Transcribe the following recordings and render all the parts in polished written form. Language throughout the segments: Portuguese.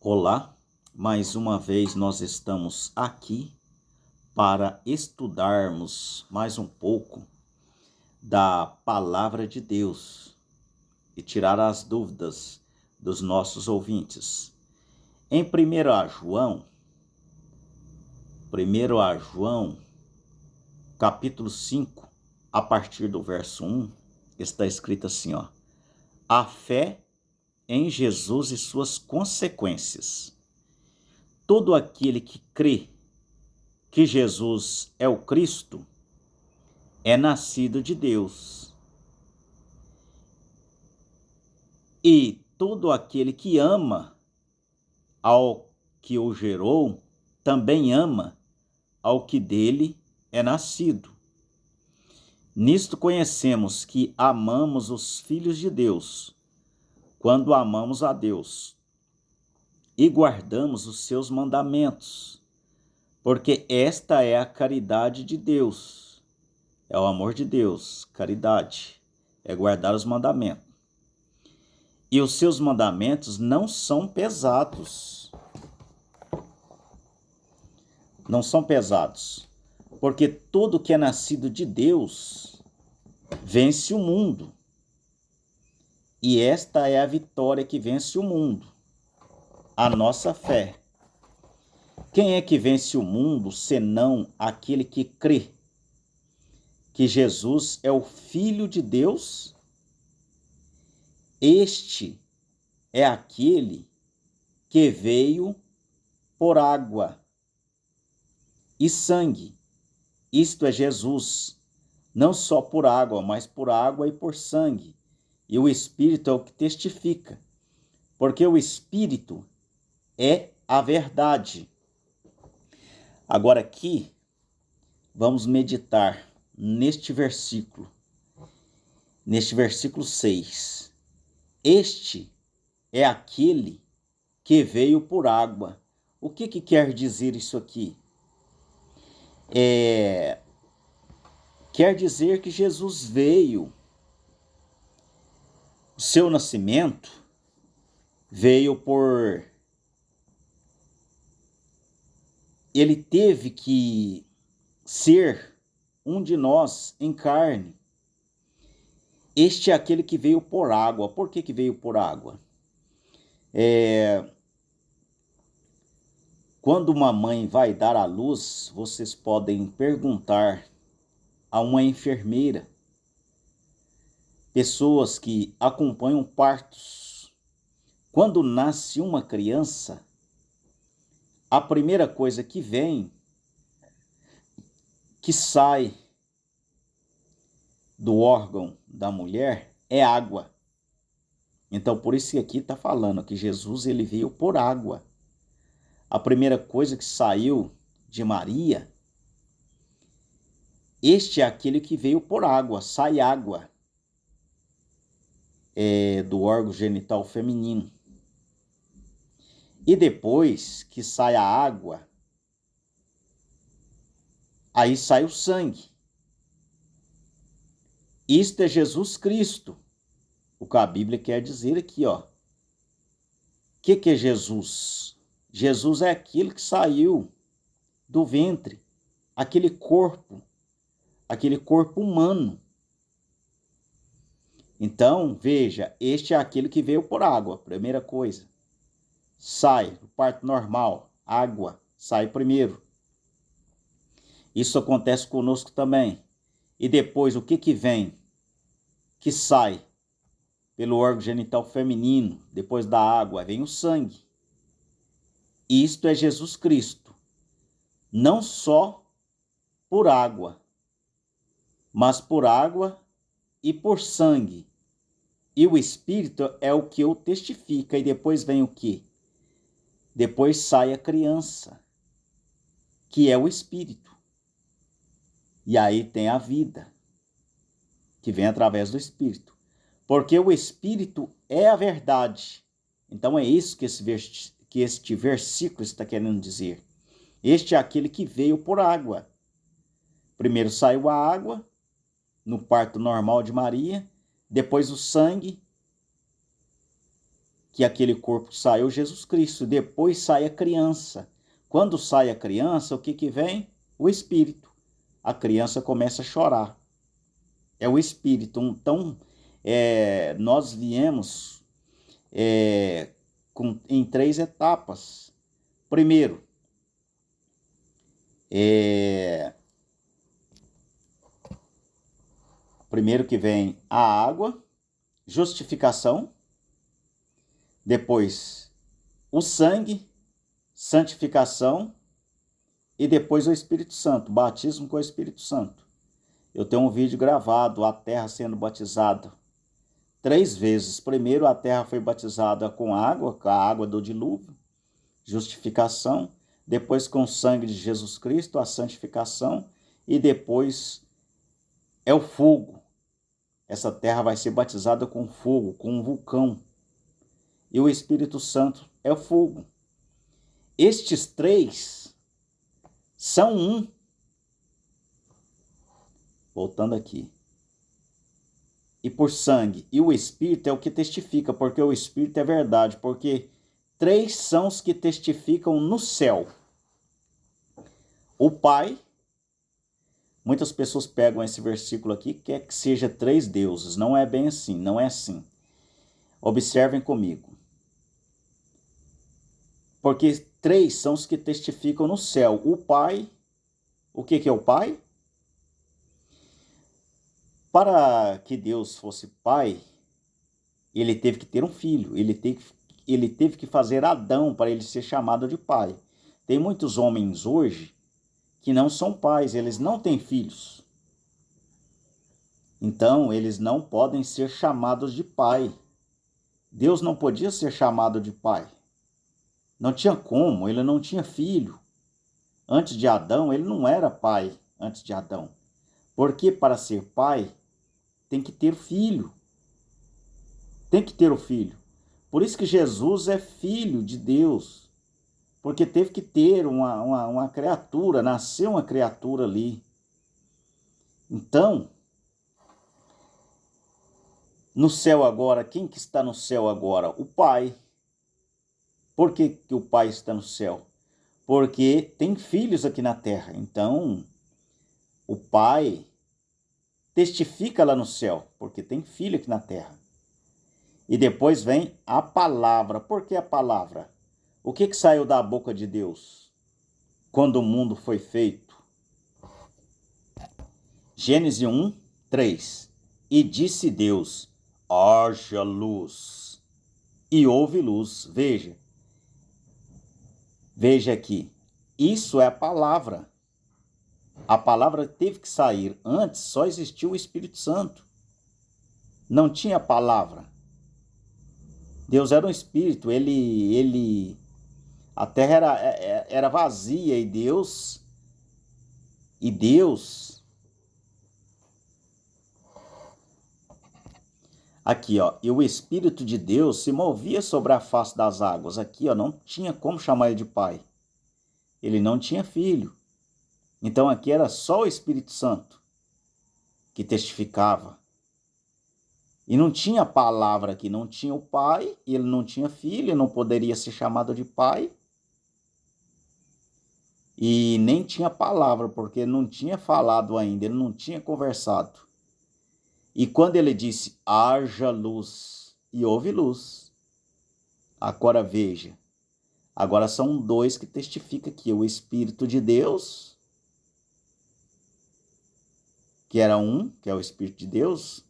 Olá, mais uma vez nós estamos aqui para estudarmos mais um pouco da Palavra de Deus e tirar as dúvidas dos nossos ouvintes. Em 1 João, capítulo 5, a partir do verso 1, está escrito assim, a fé em Jesus e suas consequências. Todo aquele que crê que Jesus é o Cristo é nascido de Deus. E todo aquele que ama ao que o gerou, também ama ao que dele é nascido. Nisto conhecemos que amamos os filhos de Deus, quando amamos a Deus e guardamos os seus mandamentos, porque esta é a caridade de Deus, é o amor de Deus, caridade, é guardar os mandamentos. E os seus mandamentos não são pesados. Não são pesados, porque tudo que é nascido de Deus vence o mundo. E esta é a vitória que vence o mundo, a nossa fé. Quem é que vence o mundo, senão aquele que crê que Jesus é o Filho de Deus? Este é aquele que veio por água e sangue. Isto é Jesus, não só por água, mas por água e por sangue. E o Espírito é o que testifica, porque o Espírito é a verdade. Agora aqui, vamos meditar neste versículo 6. Este é aquele que veio por água. O que quer dizer isso aqui? Quer dizer que Jesus veio, o seu nascimento veio por... Ele teve que ser um de nós em carne. Este é aquele que veio por água. Por que veio por água? Quando uma mãe vai dar à luz, vocês podem perguntar a uma enfermeira, pessoas que acompanham partos. Quando nasce uma criança, a primeira coisa que vem, que sai do órgão da mulher, é água. Então, por isso que aqui está falando que Jesus ele veio por água. A primeira coisa que saiu de Maria, este é aquele que veio por água, sai água do órgão genital feminino. E depois que sai a água, aí sai o sangue. Isto é Jesus Cristo. O que a Bíblia quer dizer aqui, O que é Jesus? Jesus é aquele que saiu do ventre, aquele corpo humano. Então, veja, este é aquele que veio por água, primeira coisa. Sai do parto normal, água, sai primeiro. Isso acontece conosco também. E depois, o que vem? Que sai pelo órgão genital feminino, depois da água, vem o sangue. Isto é Jesus Cristo. Não só por água, mas por água e por sangue. E o Espírito é o que o testifica. E depois vem o quê? Depois sai a criança, que é o Espírito. E aí tem a vida, que vem através do Espírito. Porque o Espírito é a verdade. Então é isso que este versículo está querendo dizer. Este é aquele que veio por água. Primeiro saiu a água, no parto normal de Maria, depois o sangue, que aquele corpo saiu Jesus Cristo, depois sai a criança. Quando sai a criança, o que vem? O Espírito. A criança começa a chorar. É o Espírito. Então, nós viemos em 3 etapas. Primeiro, que vem a água, justificação, depois o sangue, santificação e depois o Espírito Santo, batismo com o Espírito Santo. Eu tenho um vídeo gravado, a terra sendo batizada 3 vezes. Primeiro a terra foi batizada com a água do dilúvio, justificação, depois com o sangue de Jesus Cristo, a santificação, e depois é o fogo. Essa terra vai ser batizada com fogo, com um vulcão. E o Espírito Santo é o fogo. Estes 3 são um. Voltando aqui. E por sangue. E o Espírito é o que testifica, porque o Espírito é verdade. Porque 3 são os que testificam no céu. O Pai. Muitas pessoas pegam esse versículo aqui, quer que seja 3 deuses. Não é bem assim, não é assim. Observem comigo. Porque 3 são os que testificam no céu. O Pai, o que é o Pai? Para que Deus fosse Pai, ele teve que ter um filho. Ele teve que fazer Adão para ele ser chamado de pai. Tem muitos homens hoje que não são pais, eles não têm filhos. Então, eles não podem ser chamados de pai. Deus não podia ser chamado de pai. Não tinha como, ele não tinha filho. Antes de Adão, ele não era pai, antes de Adão. Porque para ser pai, tem que ter filho. Tem que ter o filho. Por isso que Jesus é filho de Deus. Porque teve que ter uma criatura, nasceu uma criatura ali. Então, no céu agora, quem que está no céu agora? O Pai. Por que o Pai está no céu? Porque tem filhos aqui na terra. Então, o Pai testifica lá no céu, porque tem filho aqui na terra. E depois vem a palavra. Por que a palavra? O que saiu da boca de Deus quando o mundo foi feito? Gênesis 1, 3. E disse Deus, haja luz. E houve luz. Veja aqui. Isso é a palavra. A palavra teve que sair. Antes só existia o Espírito Santo. Não tinha palavra. Deus era um Espírito. A terra era vazia e Deus aqui, ó, e o Espírito de Deus se movia sobre a face das águas. Aqui, ó, não tinha como chamar ele de pai. Ele não tinha filho. Então aqui era só o Espírito Santo que testificava. E não tinha palavra aqui, não tinha o pai, ele não tinha filho, ele não poderia ser chamado de pai. E nem tinha palavra, porque ele não tinha falado ainda, ele não tinha conversado. E quando ele disse, haja luz, e houve luz. Agora veja, agora são 2 que testificam aqui, o Espírito de Deus, que era um, que é o Espírito de Deus,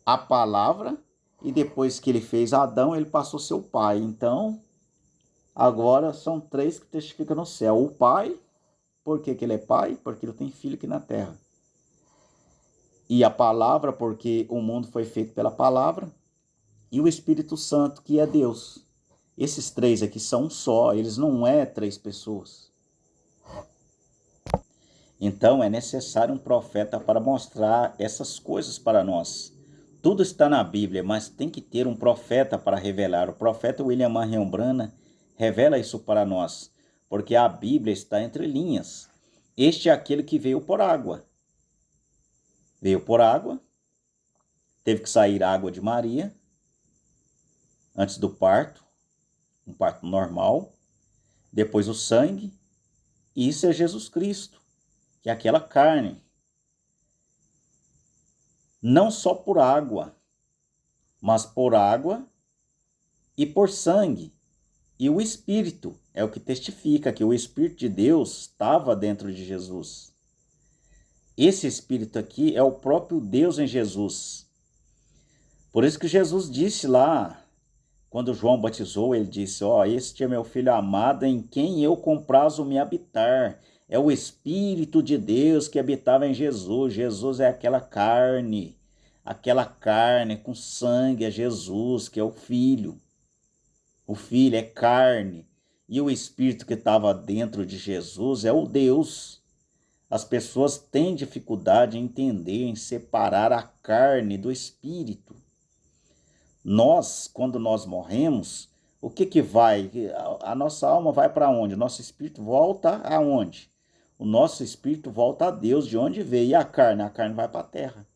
a palavra, e depois que ele fez Adão, ele passou a ser o pai. Então, agora são 3 que testificam no céu. O pai, por que ele é pai? Porque ele tem filho aqui na terra. E a palavra, porque o mundo foi feito pela palavra. E o Espírito Santo, que é Deus. Esses 3 aqui são um só, eles não é 3 pessoas. Então é necessário um profeta para mostrar essas coisas para nós. Tudo está na Bíblia, mas tem que ter um profeta para revelar. O profeta William Marion Branham revela isso para nós, porque a Bíblia está entre linhas. Este é aquele que veio por água. Veio por água, teve que sair água de Maria, antes do parto, um parto normal, depois o sangue, e isso é Jesus Cristo, que é aquela carne. Não só por água, mas por água e por sangue. E o Espírito é o que testifica que o Espírito de Deus estava dentro de Jesus. Esse Espírito aqui é o próprio Deus em Jesus. Por isso que Jesus disse lá, quando João batizou, ele disse, este é meu filho amado em quem eu comprazo me habitar. É o Espírito de Deus que habitava em Jesus. Jesus é aquela carne com sangue, é Jesus, que é o Filho. O Filho é carne. E o Espírito que estava dentro de Jesus é o Deus. As pessoas têm dificuldade em entender, em separar a carne do Espírito. Nós, quando nós morremos, o que vai? A nossa alma vai para onde? O nosso espírito volta aonde? O nosso espírito volta a Deus, de onde veio. E a carne? A carne vai para a terra.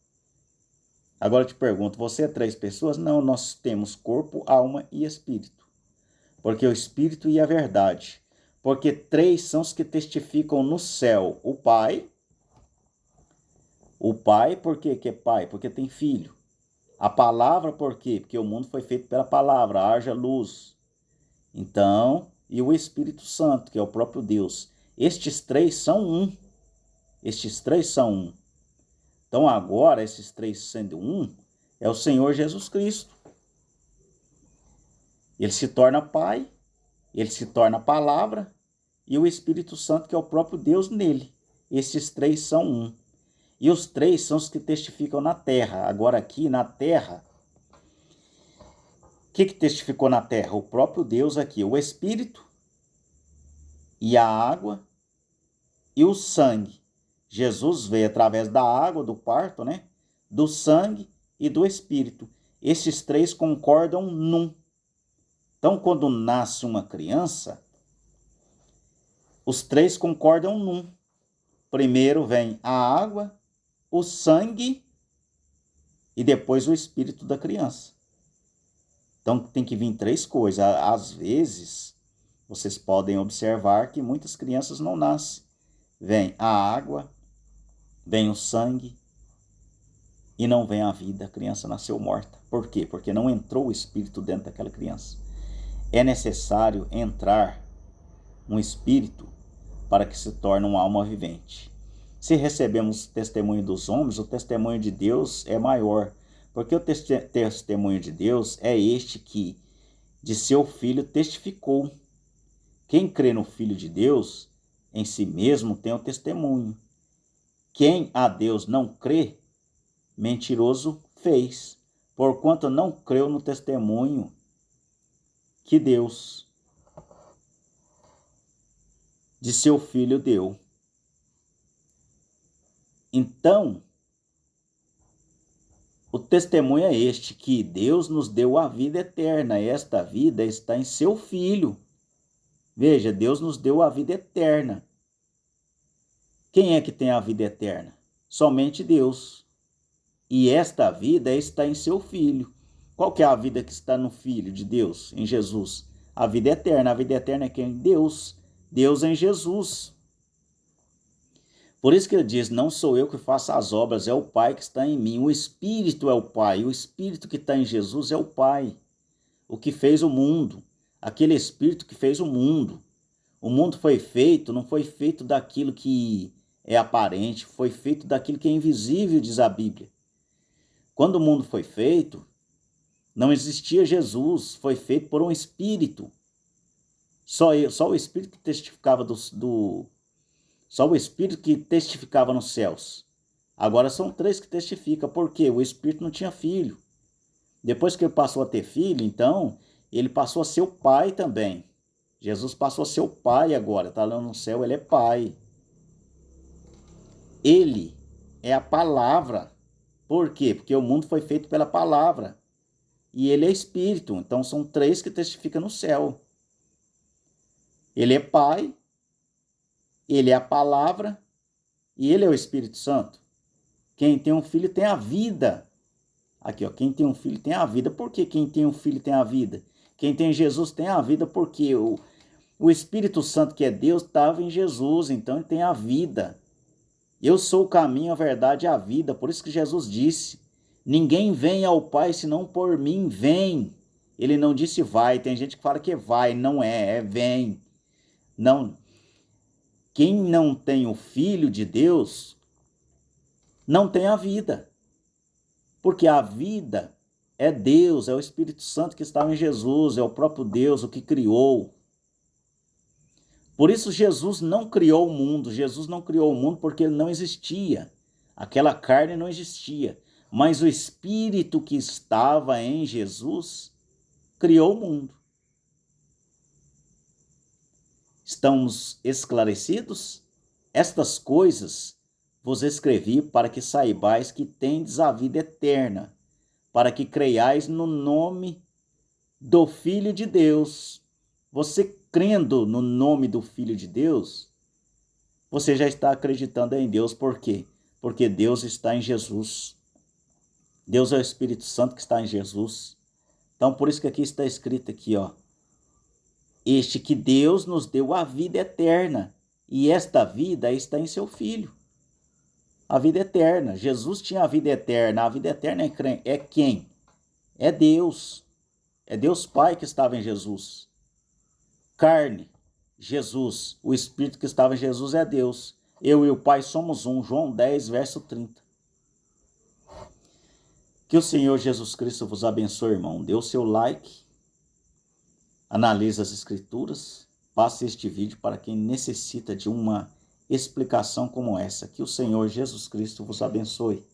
Agora eu te pergunto, você é 3 pessoas? Não, nós temos corpo, alma e espírito. Porque o espírito e a verdade. Porque 3 são os que testificam no céu. O Pai, por que é Pai? Porque tem filho. A palavra, por quê? Porque o mundo foi feito pela palavra, haja luz. Então, e o Espírito Santo, que é o próprio Deus. Estes 3 são um. Estes 3 são um. Então, agora, esses 3 sendo um, é o Senhor Jesus Cristo. Ele se torna Pai, ele se torna Palavra, e o Espírito Santo, que é o próprio Deus nele. Esses 3 são um. E os 3 são os que testificam na terra. Agora aqui na terra, o que testificou na terra? O próprio Deus aqui, o Espírito e a água e o sangue. Jesus veio através da água, do parto, né? Do sangue e do Espírito. Esses 3 concordam num. Então, quando nasce uma criança, os 3 concordam num. Primeiro vem a água, o sangue e depois o espírito da criança. Então tem que vir 3 coisas. Às vezes, vocês podem observar que muitas crianças não nascem. Vem a água, vem o sangue e não vem a vida. A criança nasceu morta. Por quê? Porque não entrou o espírito dentro daquela criança. É necessário entrar um espírito para que se torne uma alma vivente. Se recebemos testemunho dos homens, o testemunho de Deus é maior, porque o testemunho de Deus é este que de seu Filho testificou. Quem crê no Filho de Deus, em si mesmo tem o testemunho. Quem a Deus não crê, mentiroso fez, porquanto não creu no testemunho que Deus de seu Filho deu. Então, o testemunho é este, que Deus nos deu a vida eterna. Esta vida está em seu Filho. Veja, Deus nos deu a vida eterna. Quem é que tem a vida eterna? Somente Deus. E esta vida está em seu Filho. Qual que é a vida que está no Filho de Deus, em Jesus? A vida eterna. A vida eterna é quem? Deus. Deus em Jesus. Por isso que ele diz, não sou eu que faço as obras, é o Pai que está em mim. O Espírito é o Pai, o Espírito que está em Jesus é o Pai. O que fez o mundo, aquele Espírito que fez o mundo. O mundo foi feito, não foi feito daquilo que é aparente, foi feito daquilo que é invisível, diz a Bíblia. Quando o mundo foi feito, não existia Jesus, foi feito por um Espírito. Só o Espírito que testificava Só o Espírito que testificava nos céus. Agora são 3 que testificam, porque o Espírito não tinha filho. Depois que ele passou a ter filho, então, ele passou a ser o Pai também. Jesus passou a ser o Pai agora, está lá no céu, ele é Pai. Ele é a palavra. Por quê? Porque o mundo foi feito pela palavra. E ele é Espírito, então são 3 que testificam no céu. Ele é Pai, ele é a palavra e ele é o Espírito Santo. Quem tem um filho tem a vida. Aqui, ó, quem tem um filho tem a vida. Por que quem tem um filho tem a vida? Quem tem Jesus tem a vida porque o Espírito Santo, que é Deus, estava em Jesus, então ele tem a vida. Eu sou o caminho, a verdade e a vida. Por isso que Jesus disse: ninguém vem ao Pai senão por mim, vem. Ele não disse vai. Tem gente que fala que vai, não é vem. Não. Quem não tem o Filho de Deus não tem a vida. Porque a vida é Deus, é o Espírito Santo que estava em Jesus, é o próprio Deus, o que criou. Por isso Jesus não criou o mundo. Jesus não criou o mundo porque ele não existia. Aquela carne não existia. Mas o Espírito que estava em Jesus criou o mundo. Estamos esclarecidos? Estas coisas vos escrevi para que saibais que tendes a vida eterna, para que creiais no nome do Filho de Deus. Você crendo no nome do Filho de Deus, você já está acreditando em Deus. Por quê? Porque Deus está em Jesus. Deus é o Espírito Santo que está em Jesus. Então, por isso que aqui está escrito aqui, ó. Este que Deus nos deu a vida eterna, e esta vida está em seu Filho. A vida eterna. Jesus tinha a vida eterna. A vida eterna é quem? É Deus. É Deus Pai que estava em Jesus. Carne, Jesus. O Espírito que estava em Jesus é Deus. Eu e o Pai somos um. João 10, verso 30. Que o Senhor Jesus Cristo vos abençoe, irmão. Dê o seu like. Analise as escrituras. Passe este vídeo para quem necessita de uma explicação como essa. Que o Senhor Jesus Cristo vos abençoe.